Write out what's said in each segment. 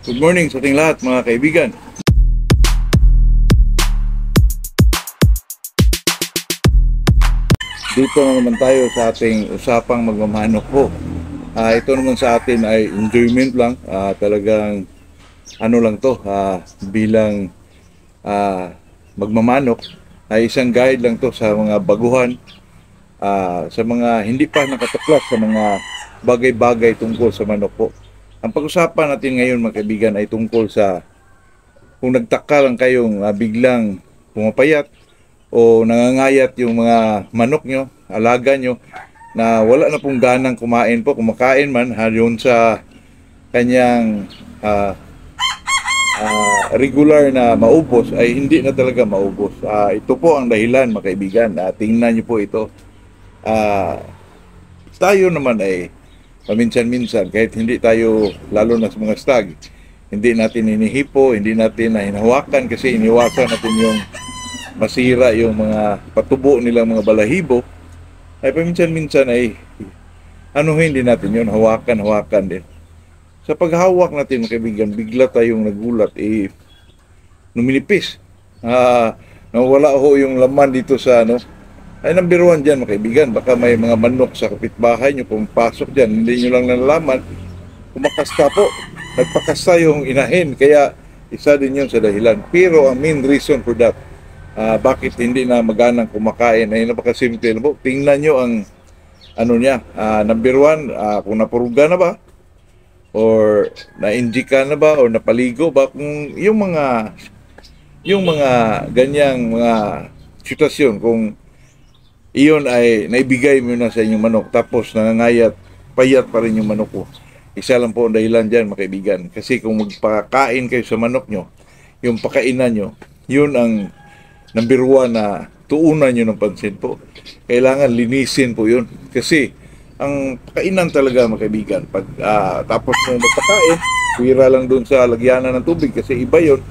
Good morning sa ating lahat mga kaibigan. Dito na naman tayo sa ating usapang magmamanok po. Ito naman sa atin ay enjoyment lang. Talagang ano lang to, bilang magmamanok ay isang guide lang to sa mga baguhan, sa mga hindi pa nakatuklas sa mga bagay-bagay tungkol sa manok po. Ang pag-usapan natin ngayon mga kaibigan ay tungkol sa kung nagtaka lang kayong biglang pumapayat o nangangayat yung mga manok nyo, alaga nyo, na wala na pong ganang kumain po, kumakain man yun sa kanyang regular na maubos ay hindi na talaga maubos. Ito po ang dahilan mga kaibigan. Tingnan nyo po ito. Tayo naman ay paminsan-minsan, kahit hindi tayo, lalo na sa mga stag, hindi natin inihipo, hindi natin hinahawakan kasi iniwasan natin yung masira yung mga patubo nilang mga balahibo, ay paminsan-minsan ay hindi natin yun, hawakan din. Sa paghawak natin mga kaibigan, bigla tayong nagulat, numinipis. Nawala ho yung laman dito sa ay number one dyan mga kaibigan, baka may mga manok sa kapitbahay nyo pumapasok dyan, hindi nyo lang nalalaman, kumakasta po, nagpakasta yung inahin, kaya isa din yun sa dahilan. Pero ang main reason for that, bakit hindi na maganang kumakain ay napakasimple po. Tingnan nyo ang niya, number one, kung napuruga na ba or na-injika na ba or napaligo ba, kung yung mga ganyang mga sitwasyon, kung iyon ay naibigay mo na sa inyong manok tapos nangangayat, payat pa rin yung manok ko, isa lang po ang dahilan dyan mga kaibigan. Kasi kung magpakain kayo sa manok nyo, yung pakainan nyo, yun ang number one na tuunan nyo ng pansin po. Kailangan linisin po yun. Kasi ang pakainan talaga mga kaibigan, pag tapos mo magpakain, pira lang dun sa lagyanan ng tubig kasi iba yun.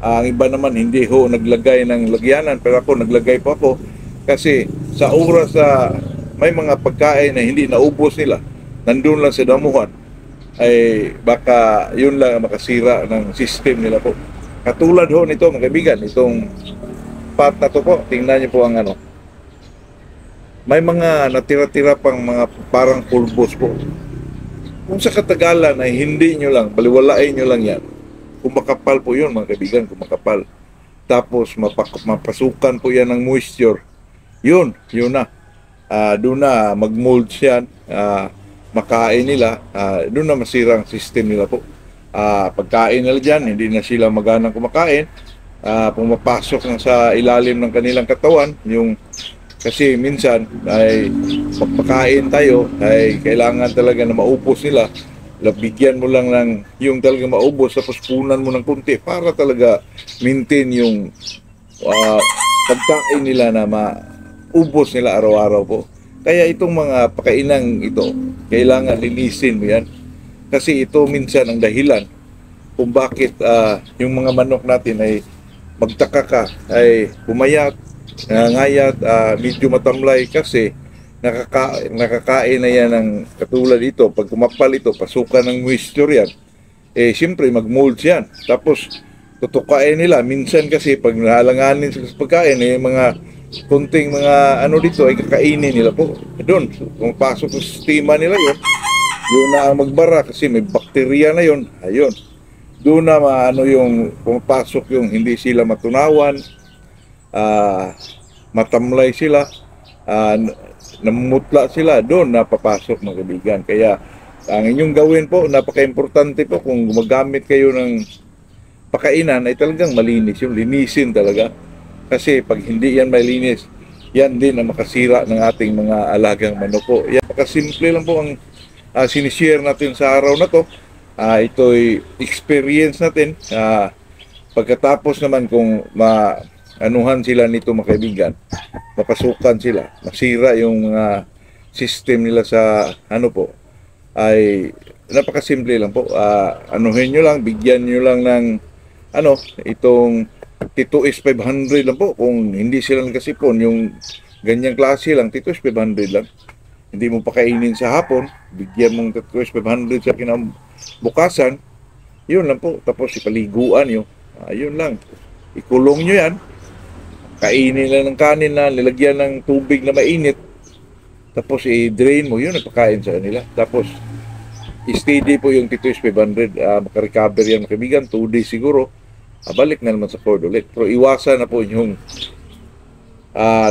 Ang iba naman hindi ho naglagay ng lagyanan, pero ako naglagay po ako kasi sa oras may mga pagkain na hindi naubos nila, nandun lang sa damuhan, ay baka yun lang makasira ng system nila po. Katulad ho nito mga kaibigan, itong pot na to po, tingnan niyo po ang may mga natira-tira pang mga parang pulbos po. Kung sa katagalan ay hindi nyo lang, baliwalain nyo lang yan, kumakapal po yun mga kaibigan, kumakapal. Tapos mapasukan po yan ng moisture, yun na. Doon na mag-mold yan, makain nila, doon na masira ang system nila po. Pagkain nila dyan, hindi na sila maganang kumakain, pumapasok na sa ilalim ng kanilang katawan, kasi minsan ay pagpakain tayo ay kailangan talaga na maubos nila. Bigyan mo lang ng yung talaga maubos, tapos punan mo ng kunti para talaga maintain yung pagkain nila na maubos nila araw-araw po. Kaya itong mga pakainang ito, kailangan linisin mo yan. Kasi ito minsan ang dahilan kung bakit yung mga manok natin ay magtaka ka, ay pumayat, nangangayat, medyo matamlay kasi nakakain na yan ng katulad ito. Pag kumapal ito, pasukan ng moisture yan, siyempre mag-mold yan. Tapos tutukain nila, minsan kasi pag nahalanganin sa pagkain, mga kunting mga dito ay kakainin nila po. Doon, kung pasok sa sistema nila yun na ang magbara kasi may bakterya na yun. Ayun, doon na yung pumapasok yung hindi sila matunawan, matamlay sila, namumutla sila, doon napapasok mga kaibigan. Kaya ang inyong gawin po, napaka-importante po, kung gumagamit kayo ng pakainan ay talagang malinis yung linisin talaga. Kasi pag hindi yan malinis, yan din ang makasira ng ating mga alagang manok po. Yan, simple lang po ang sinishare natin sa araw na to. Ito'y experience natin. Pagkatapos naman kung anuhan sila nito mga kaibigan, mapasukan sila, masira yung mga system nila sa ay napakasimple lang po. Anuhin nyo lang, bigyan nyo lang ng itong Tito is 500 lang po. Kung hindi sila nagkasipon, yung ganyang klase lang, Tito is 500 lang. Hindi mo pakainin sa hapon, bigyan mong Tito is 500 sa kinabukasan, Yun lang po. Tapos ipaliguan nyo. Yun lang. Ikulong nyo yan. Kainin lang ng kanin na nilagyan ng tubig na mainit. Tapos i-drain mo. Yun ang pagkain sa kanila. Tapos steady po yung Tito's 500. Makarecover yan kaibigan. 2 days siguro. Balik na naman sa cord ulit. Pero iwasan na po yung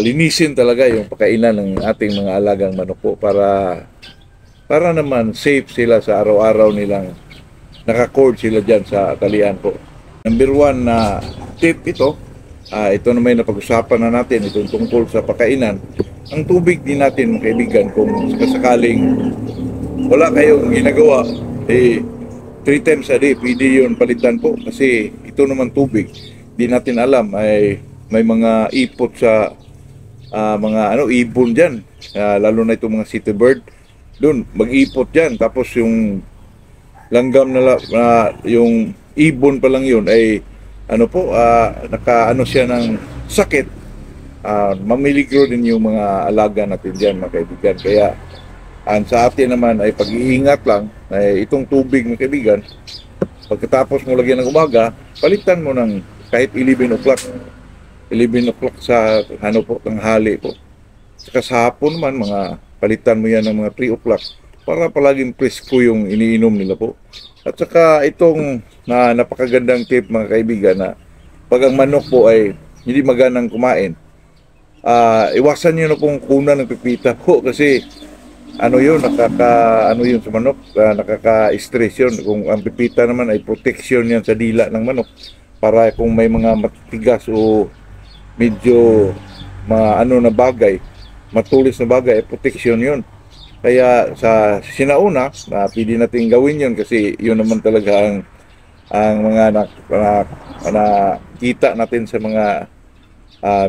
linisin talaga yung pagkainan ng ating mga alagang manok po para naman safe sila sa araw-araw nilang naka-cord sila dyan sa talian po. Number 1 na tip ito, ito na may napag-usapan na natin itong tungkol sa pagkainan. Ang tubig din natin mga kaibigan kung sakaling wala kayong ginagawa, 3 times a day pwede yun palitan po kasi ito naman tubig. Di natin alam ay may mga ipot sa mga ibon dyan, lalo na itong mga city bird doon mag-ipot dyan, tapos yung langgam yung ibon pa lang yun ay nakaano siya ng sakit, mamiligro din yung mga alaga natin dyan mga kaibigan. Kaya ang sa atin naman ay pag-iingat lang ay itong tubig mga kaibigan, pagkatapos mo lagyan ng umaga, palitan mo ng kahit 11 o'clock sa tanghali po. Saka sa hapon man, palitan mo yan ng mga 3 o'clock para palaging presko yung iniinom nila po. At saka itong napakagandang tip mga kaibigan na pag ang manok po ay hindi maganang kumain, iwasan nyo na pong kunan ng pipita po kasi yun sa manok, nakaka-stress yun. Kung ang pipita naman ay protection yan sa dila ng manok para kung may mga matigas o medyo na bagay, matulis na bagay, ay protection yun. Kaya sa sinauna, pwede natin gawin yun kasi yun naman talaga ang mga nakita natin sa mga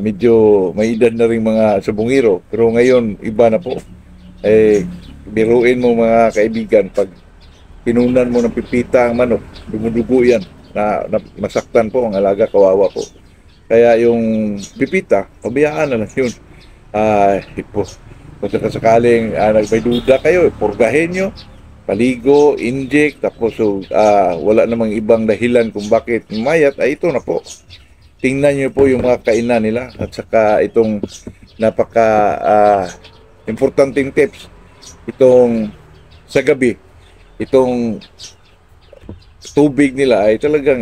medyo may edad na rin mga sabungiro. Pero ngayon, iba na po. Biruin mo mga kaibigan, pag pinunan mo ng pipita ang manok, dumudugo yan, na masaktan po ang alaga, kawawa po. Kaya yung pipita, pabayaan na lang yun. Kung sakaling may duda kayo, purgahin nyo, paligo, inject, tapos wala namang ibang dahilan kung bakit mayat, ay ito na po. Tingnan nyo po yung mga kainan nila at saka itong importanteng tips, itong sa gabi, itong tubig nila ay talagang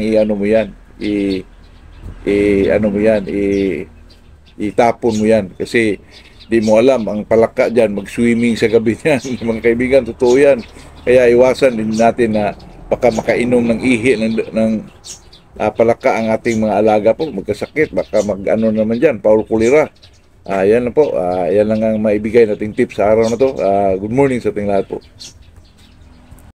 itapon mo yan kasi di mo alam ang palaka dyan mag-swimming sa gabi yan mga kaibigan, totoo yan. Kaya iwasan din natin na baka makainom ng ihi ng palaka ang ating mga alaga po, magkasakit, baka naman dyan, Paul Kulira. Yan lang po, yan lang ang maibigay nating tips sa araw na to. Good morning sa ating lahat po.